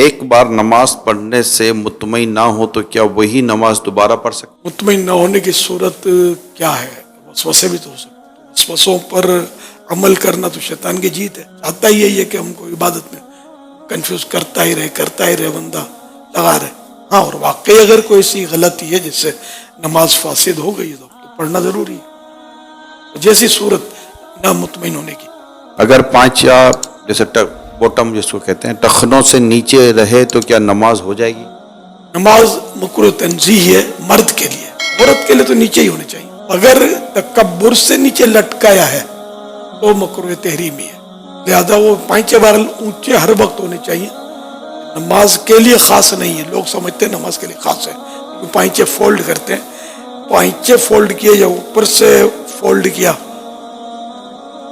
ایک بار نماز پڑھنے سے مطمئن نہ ہو تو کیا وہی نماز دوبارہ پڑھ سکتے؟ مطمئن نہ ہونے کی صورت کیا ہے؟ وسوسے بھی تو ہو سکتے ہیں، وسوسوں پر عمل کرنا تو شیطان کی جیت ہے، چاہتا ہی یہی ہے کہ ہم کو عبادت میں کنفیوز کرتا ہی رہے بندہ لگا رہے۔ ہاں، اور واقعی اگر کوئی سی غلطی ہے جس سے نماز فاسد ہو گئی تو پڑھنا ضروری ہے، جیسی صورت نہ مطمئن ہونے کی۔ اگر پانچیا جیسے بوٹم جس کو کہتے ہیں ٹخنوں سے نیچے رہے تو کیا نماز ہو جائے گی؟ نماز مکروہ تنزیہ ہے مرد کے لیے، عورت کے لیے تو نیچے ہی ہونی چاہیے۔ اگر تکبر سے نیچے لٹکایا ہے تو مکروہ تحریمی ہے، لہذا وہ پانچے بار اونچے ہر وقت ہونے چاہیے۔ نماز کے لیے خاص نہیں ہے، لوگ سمجھتے ہیں نماز کے لیے خاص ہے، پانچے فولڈ کرتے ہیں، پانچے فولڈ کیے یا اوپر سے فولڈ کیا،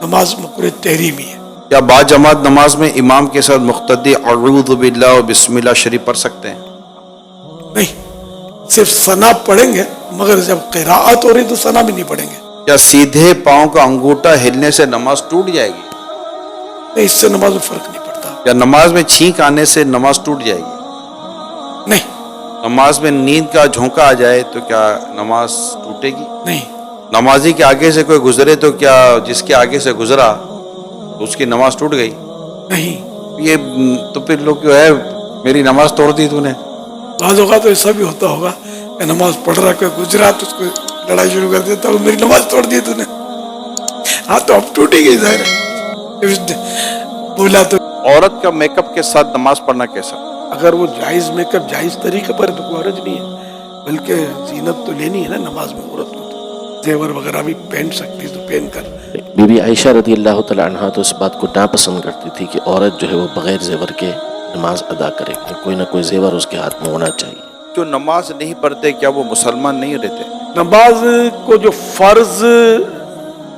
نماز مکروہ تحریمی ہے۔ کیا باجماعت نماز میں امام کے ساتھ مقتدی اعوذ باللہ و بسم اللہ شریف پڑھ سکتے ہیں؟ نہیں، صرف ثنا پڑھیں گے، مگر جب قراءت ہو رہی تو ثنا بھی نہیں پڑھیں گے۔ کیا سیدھے پاؤں کا انگوٹھا ہلنے سے نماز ٹوٹ جائے گی؟ نہیں، اس سے نماز میں فرق نہیں پڑتا۔ کیا نماز میں چھینک آنے سے نماز ٹوٹ جائے گی؟ نہیں نماز میں نیند کا جھونکا آ جائے تو کیا نماز ٹوٹے گی؟ نہیں نمازی کے آگے سے کوئی گزرے تو کیا جس کے آگے سے گزرا تو اس کی نماز ٹوٹ گئی؟ نہیں، یہ تو پھر لوگ جو ہے میری نماز توڑ دی تو نے۔ بعض اوقات تو ایسا بھی ہوتا ہوگا کہ نماز پڑھ رہا کوئی گزرا تو اس کو لڑائی شروع کر دیتا ہوں، میری نماز توڑ دی تو نے۔ ہاں تو اب ٹوٹی گئی ظاہر ہے، بولا تو۔ عورت کا میک اپ کے ساتھ نماز پڑھنا کیسا؟ اگر وہ جائز میک اپ جائز طریقے پر تو کوئی حرج نہیں ہے، بلکہ زینت تو لینی ہے نا نماز میں، عورت کو تو زیور وغیرہ بھی پہن سکتی تو پہن کر۔ بی بی عائشہ رضی اللہ تعالیٰ عنہ تو اس بات کو ناپسند کرتی تھی کہ عورت جو ہے وہ بغیر زیور کے نماز ادا کرے، کوئی نہ کوئی زیور اس کے ہاتھ میں ہونا چاہیے۔ جو نماز نہیں پڑھتے کیا وہ مسلمان نہیں رہتے؟ نماز کو جو فرض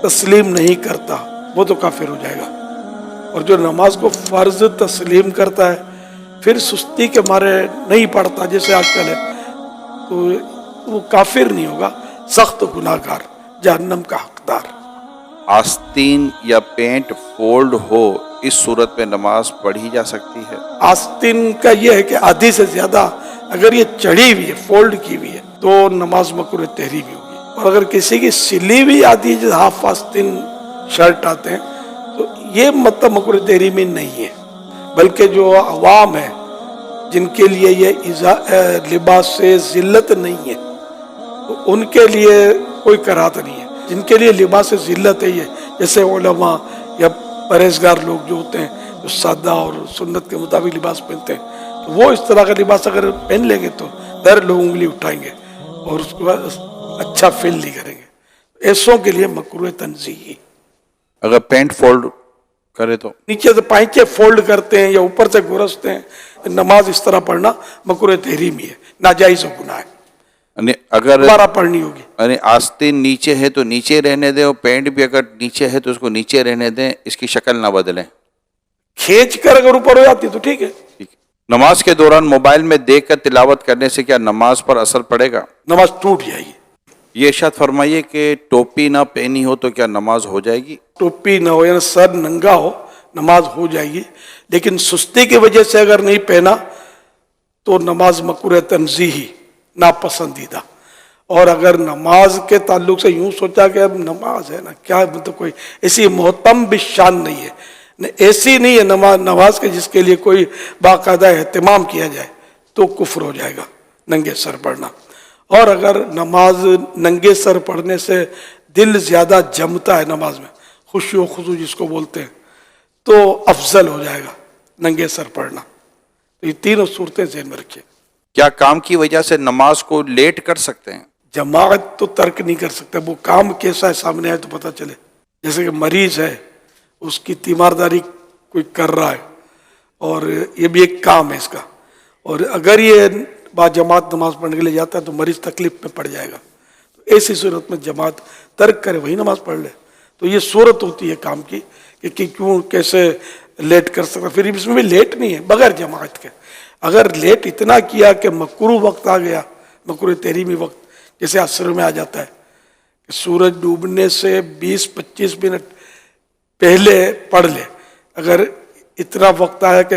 تسلیم نہیں کرتا وہ تو کافر ہو جائے گا، اور جو نماز کو فرض تسلیم کرتا ہے پھر سستی کے مارے نہیں پڑھتا جیسے آج کل ہے تو وہ کافر نہیں ہوگا، سخت گناہ گار، جہنم کا حقدار۔ آستین یا پینٹ فولڈ ہو اس صورت میں نماز پڑھی جا سکتی ہے؟ آستین کا یہ ہے کہ آدھی سے زیادہ اگر یہ چڑھی ہوئی ہے، فولڈ کی ہوئی ہے تو نماز مکروہ تحریمی ہوگی، اور اگر کسی کی سلی ہوئی آدھی جو ہاف آستین شرٹ آتے ہیں تو یہ مطلب مکروہ تحریمی نہیں ہے، بلکہ جو عوام ہے جن کے لیے یہ لباس سے ذلت نہیں ہے تو ان کے لیے کوئی کراہت نہیں ہے۔ جن کے لیے لباس سے ذلت ہے، یہ جیسے علماء یا پرہیزگار لوگ جو ہوتے ہیں جو سادہ اور سنت کے مطابق لباس پہنتے ہیں تو وہ اس طرح کا لباس اگر پہن لیں گے تو ظاہر لوگ انگلی اٹھائیں گے اور اس کو اچھا فیل نہیں کریں گے۔ ایسوں کے لیے مکروہ تنزیہی۔ اگر پینٹ فولڈ کرے تو نیچے سے پائچے فولڈ کرتے ہیں یا اوپر سے گرستے ہیں، نماز اس طرح پڑھنا مکروہ تحریمی ہے، ناجائز و گناہ ہے، اگر دوبارہ پڑھنی ہوگی۔ یعنی آستین نیچے ہے تو نیچے رہنے دیں، اور پینٹ بھی اگر نیچے ہے تو اس کو نیچے رہنے دیں، اس کی شکل نہ بدلیں۔ کھینچ کر اگر اوپر ہو جاتی تو ٹھیک ہے۔ نماز کے دوران موبائل میں دیکھ کر تلاوت کرنے سے کیا نماز پر اثر پڑے گا؟ نماز ٹوٹ جائے گی۔ یہ ارشاد فرمائیے کہ ٹوپی نہ پہنی ہو تو کیا نماز ہو جائے گی؟ ٹوپی نہ ہو یعنی سر ننگا ہو، نماز ہو جائے گی، لیکن سستی کی وجہ سے اگر نہیں پہنا تو نماز مکروہ تنزیہی، ناپسندیدہ۔ اور اگر نماز کے تعلق سے یوں سوچا کہ اب نماز ہے نا کیا مطلب کوئی ایسی محتم بشان نہیں ہے، ایسی نہیں ہے نماز کے جس کے لیے کوئی باقاعدہ اہتمام کیا جائے تو کفر ہو جائے گا ننگے سر پڑھنا۔ اور اگر نماز ننگے سر پڑھنے سے دل زیادہ جمتا ہے نماز میں، خشوع و خضوع جس کو بولتے ہیں، تو افضل ہو جائے گا ننگے سر پڑھنا۔ تو یہ تینوں صورتیں ذہن میں رکھیے۔ کیا کام کی وجہ سے نماز کو لیٹ کر سکتے ہیں؟ جماعت تو ترک نہیں کر سکتے، وہ کام کیسا ہے سامنے آئے تو پتہ چلے، جیسے کہ مریض ہے اس کی تیمارداری کوئی کر رہا ہے اور یہ بھی ایک کام ہے اس کا، اور اگر یہ با جماعت نماز پڑھنے کے لیے جاتا ہے تو مریض تکلیف میں پڑ جائے گا، تو ایسی صورت میں جماعت ترک کرے وہی نماز پڑھ لے۔ تو یہ صورت ہوتی ہے کام کی کہ کیوں کیسے لیٹ کر سکتا، پھر اس میں بھی لیٹ نہیں ہے بغیر جماعت کے۔ اگر لیٹ اتنا کیا کہ مکروہ وقت آ گیا، مکروہ تحریمی وقت جیسے عصر میں آ جاتا ہے کہ سورج ڈوبنے سے 20-25 منٹ پہلے پڑھ لے، اگر اتنا وقت آیا کہ